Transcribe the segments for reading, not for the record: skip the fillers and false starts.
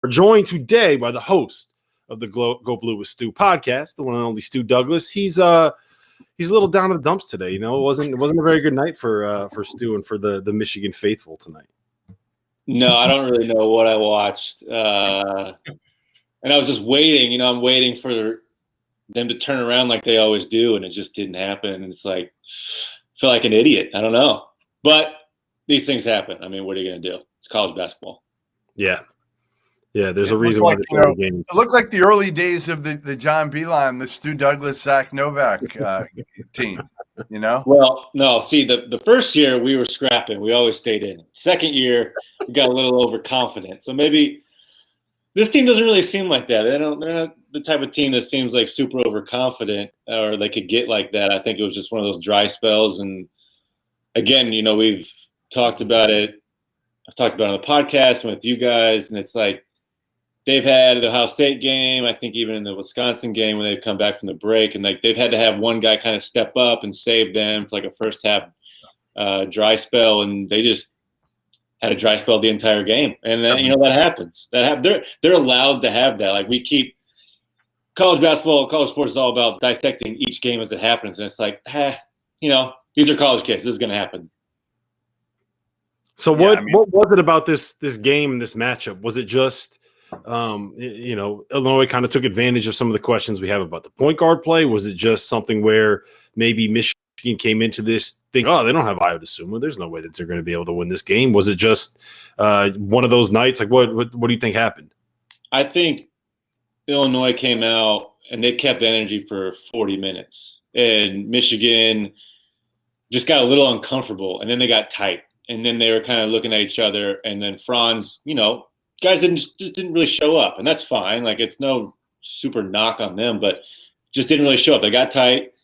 We're joined today by the host of the Go Blue with Stu podcast, the one and only Stu Douglass. He's a little down in the dumps today. It wasn't a very good night for Stu and for the Michigan faithful tonight. No, I don't really know what I watched, and I was just waiting. I'm waiting for them to turn around like they always do, and it just didn't happen. And it's like, I feel like an idiot. I don't know, but these things happen. I mean, what are you going to do? It's college basketball. Yeah. There's a reason why the games. It looked like the early days of the John Beilein, the Stu Douglass, Zach Novak team. Well, no. See, the first year we were scrapping. We always stayed in. Second year we got a little overconfident. So maybe this team doesn't really seem like that. They're not the type of team that seems like super overconfident, or they could get like that. I think it was just one of those dry spells. And again, we've talked about it. I've talked about it on the podcast and with you guys, and it's like they've had the Ohio State game, I think even in the Wisconsin game when they've come back from the break, and like they've had to have one guy kind of step up and save them for like a first half dry spell, and they just had a dry spell the entire game. And then, that happens. They're allowed to have that. Like, we keep college basketball, college sports is all about dissecting each game as it happens, and it's like, these are college kids. This is going to happen. So what was it about this game and this matchup? Was it just Illinois kind of took advantage of some of the questions we have about the point guard play? Was it just something where maybe Michigan came into this thing, they don't have Ayo Dosunmu, there's no way that they're going to be able to win this game? Was it just one of those nights? Like, what do you think happened? I think Illinois came out and they kept the energy for 40 minutes, and Michigan just got a little uncomfortable, and then they got tight, and then they were kind of looking at each other, and then Franz, guys didn't really show up, and that's fine. Like, it's no super knock on them, but just didn't really show up. They got tight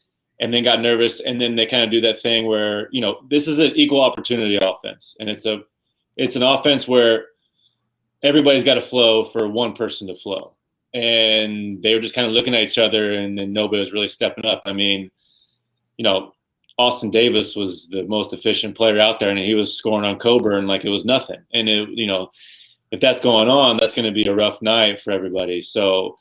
and then got nervous, and then they kind of do that thing where, this is an equal opportunity offense, and it's an offense where everybody's got to flow for one person to flow. And they were just kind of looking at each other, and then nobody was really stepping up. I mean, Austin Davis was the most efficient player out there, and he was scoring on Coburn like it was nothing. And if that's going on, that's going to be a rough night for everybody. So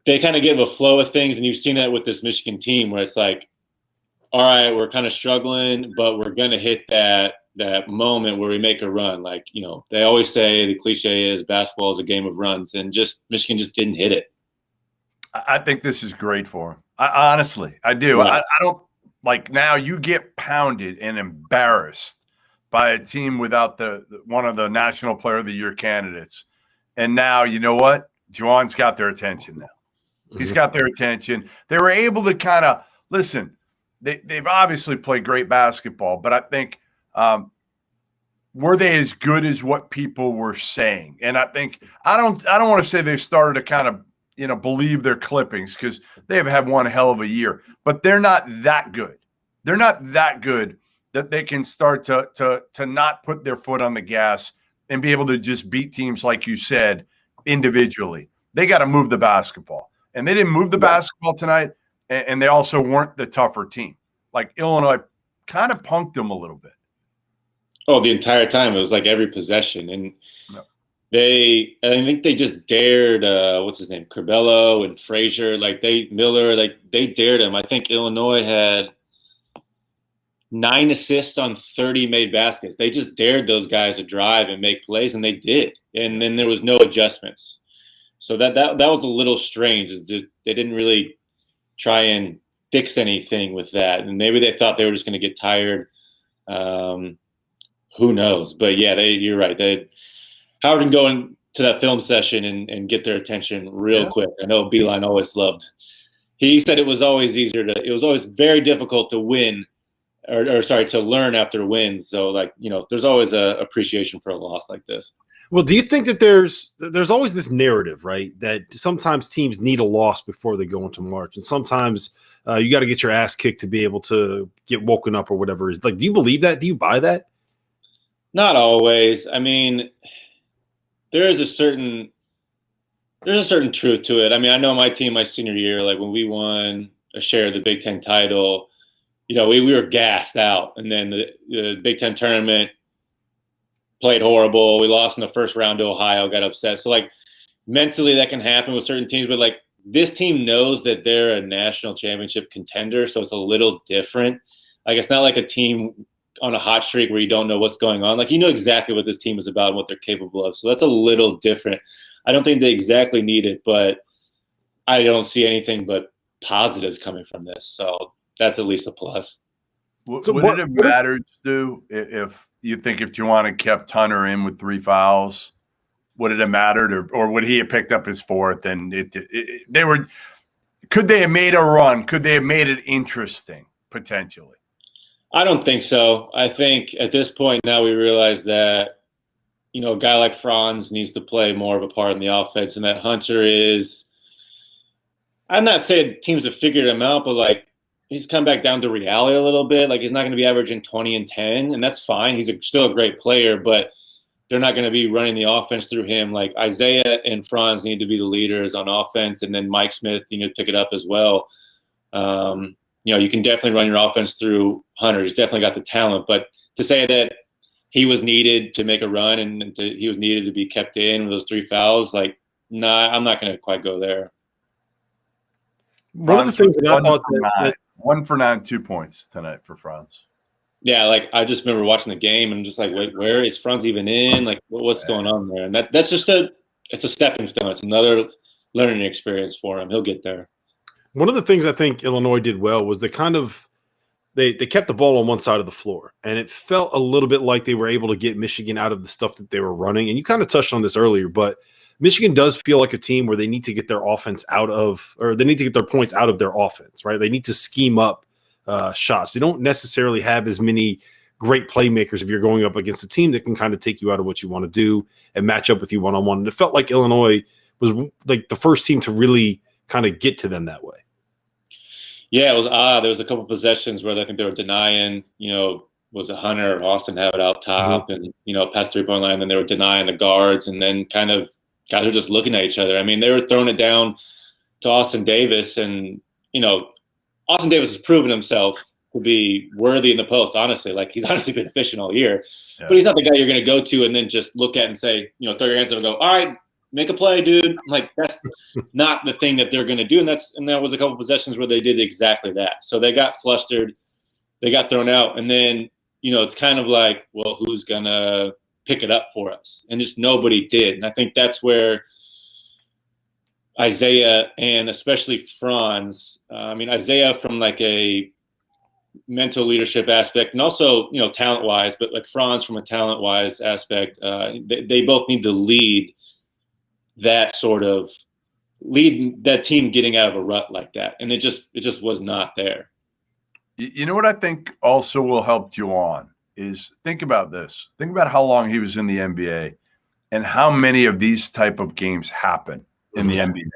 they kind of give a flow of things, and you've seen that with this Michigan team where it's like, all right, we're kind of struggling, but we're going to hit that moment where we make a run. Like, they always say the cliche is basketball is a game of runs, and Michigan just didn't hit it. I think this is great for them. Honestly, I do. Right. I don't like, now you get pounded and embarrassed by a team without the one of the National Player of the Year candidates. And now, you know what? Juwan's got their attention now. He's got their attention. They were able to kind of – listen, they've obviously played great basketball, but I think were they as good as what people were saying? And I think – I don't want to say they've started to kind of, believe their clippings, because they have had one hell of a year. But they're not that good. They're not that good that they can start to not put their foot on the gas and be able to just beat teams, like you said, individually. They got to move the basketball. And they didn't move the basketball tonight, and they also weren't the tougher team. Like, Illinois kind of punked them a little bit. Oh, the entire time. It was like every possession. And I think they just dared, what's his name, Curbelo and Frazier, Miller, they dared him. I think Illinois had 9 assists on 30 made baskets. They just dared those guys to drive and make plays, and they did. And then there was no adjustments. So that was a little strange. They didn't really try and fix anything with that. And maybe they thought they were just going to get tired. Who knows? But yeah, you're right. Howard can go into that film session and get their attention real quick. I know Beilein always loved. He said it was always it was always very difficult to win to learn after wins. So there's always a appreciation for a loss like this. Well, do you think that there's always this narrative, right, that sometimes teams need a loss before they go into March, and sometimes you got to get your ass kicked to be able to get woken up or whatever it is? Like, do you believe that? Do you buy that? Not always. I mean, there's a certain truth to it. I mean, I know my team, my senior year, like when we won a share of the Big Ten title, we were gassed out, and then the Big Ten tournament, played horrible. We lost in the first round to Ohio, got upset. So, like, mentally that can happen with certain teams. But, like, this team knows that they're a national championship contender, so it's a little different. Like, it's not like a team on a hot streak where you don't know what's going on. Like, you know exactly what this team is about and what they're capable of. So that's a little different. I don't think they exactly need it, but I don't see anything but positives coming from this. So that's at least a plus. So would it have mattered, Stu, if you think if Juwan kept Hunter in with 3 fouls, would it have mattered, or would he have picked up his 4th? And could they have made a run? Could they have made it interesting potentially? I don't think so. I think at this point now we realize that, you know, a guy like Franz needs to play more of a part in the offense, and that Hunter is – I'm not saying teams have figured him out, but, like, he's come back down to reality a little bit. Like, he's not going to be averaging 20 and 10, and that's fine. He's still a great player, but they're not going to be running the offense through him. Like, Isaiah and Franz need to be the leaders on offense, and then Mike Smith, you know, pick it up as well. You know, you can definitely run your offense through Hunter. He's definitely got the talent. But to say that he was needed to make a run and he was needed to be kept in with those 3 fouls, like, nah, I'm not going to quite go there. One of the things that I thought that 1 for 9, 2 points tonight for Franz. Yeah, like, I just remember watching the game and just like, wait, where is Franz even in? Like, what's going on there? And that's just it's a stepping stone. It's another learning experience for him. He'll get there. One of the things I think Illinois did well was they kept the ball on one side of the floor, and it felt a little bit like they were able to get Michigan out of the stuff that they were running. And you kind of touched on this earlier, but Michigan does feel like a team where they need to get their offense they need to get their points out of their offense, right? They need to scheme up shots. They don't necessarily have as many great playmakers if you're going up against a team that can kind of take you out of what you want to do and match up with you one-on-one. And it felt like Illinois was like the first team to really kind of get to them that way. Yeah, it was odd. There was a couple of possessions where I think they were denying, you know, was it Hunter or Austin have it out top and, you know, past 3-point line, and then they were denying the guards, and then kind of guys were just looking at each other. I mean, they were throwing it down to Austin Davis, and, you know, Austin Davis has proven himself to be worthy in the post, honestly. Like, he's honestly been efficient all year. Yeah. But he's not the guy you're going to go to and then just look at and say, you know, throw your hands up and go, all right, make a play, dude. Like, that's not the thing that they're going to do. And that was a couple of possessions where they did exactly that. So they got flustered. They got thrown out. And then, you know, it's kind of like, well, who's going to pick it up for us? And just nobody did. And I think that's where Isaiah and especially Franz, Isaiah from like a mental leadership aspect and also, you know, talent-wise, but like Franz from a talent-wise aspect, they both need to lead that team getting out of a rut like that. And it just was not there. You know what I think also will help Juwan is think about this. Think about how long he was in the NBA and how many of these type of games happen in the NBA.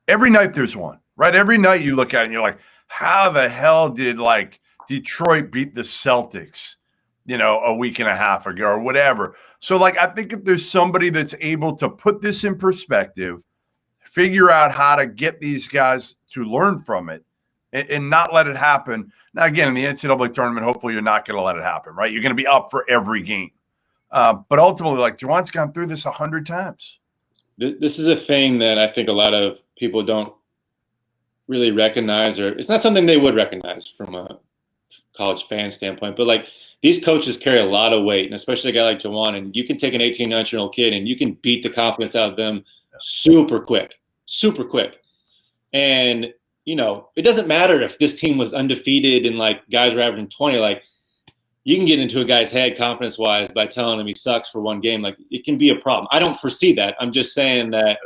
Every night there's one, right? Every night you look at it and you're like, how the hell did like Detroit beat the Celtics, you know, a week and a half ago or whatever? So like, I think if there's somebody that's able to put this in perspective, figure out how to get these guys to learn from it and not let it happen. Now, again, in the NCAA tournament, hopefully you're not going to let it happen, right? You're going to be up for every game. But ultimately, like Juwan's gone through this 100 times. This is a thing that I think a lot of people don't really recognize, or it's not something they would recognize from a college fan standpoint, but like these coaches carry a lot of weight, and especially a guy like Juwan, and you can take an 18, 19-year-old kid and you can beat the confidence out of them super quick. And, you know, it doesn't matter if this team was undefeated and like guys were averaging 20, like you can get into a guy's head confidence-wise by telling him he sucks for one game. Like, it can be a problem. I don't foresee that. I'm just saying that,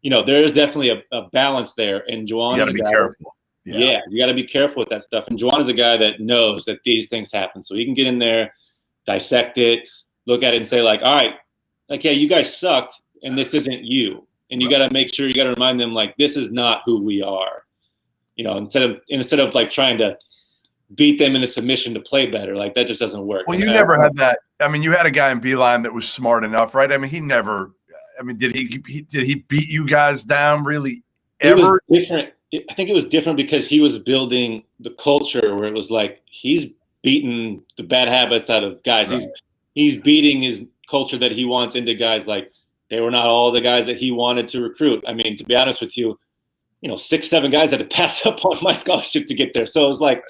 you know, there is definitely a balance there. And Juwan is a guy. Careful. Yeah, you got to be careful with that stuff. And Juwan is a guy that knows that these things happen. So he can get in there, dissect it, look at it and say, like, all right, like, yeah, you guys sucked, and this isn't you. And you got to make sure, you got to remind them, like, this is not who we are. You know, instead of like trying to beat them into submission to play better. Like, that just doesn't work. Well, you never had that. I mean, you had a guy in Beeline that was smart enough, right? I mean, did he beat you guys down really ever? It was different. I think it was different because he was building the culture where it was like, he's beating the bad habits out of guys. Right. he's beating his culture that he wants into guys. Like, they were not all the guys that he wanted to recruit. I mean, to be honest with you, 6, 7 guys had to pass up on my scholarship to get there. So it was like,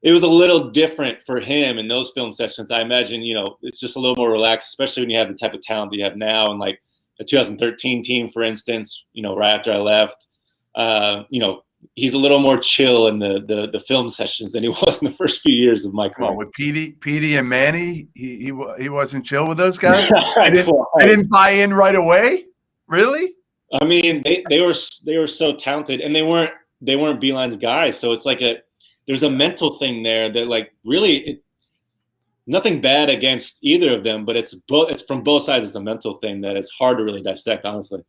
it was a little different for him in those film sessions. I imagine, it's just a little more relaxed, especially when you have the type of talent that you have now. And like the 2013 team, for instance, right after I left, he's a little more chill in the film sessions than he was in the first few years of my career. Well, with Petey and Manny, he wasn't chill with those guys. I didn't buy in right away. Really? I mean, they were so talented, and they weren't Beeline's guys. So it's like there's a mental thing there that, like, really nothing bad against either of them, but it's from both sides. It's a mental thing that it's hard to really dissect, honestly.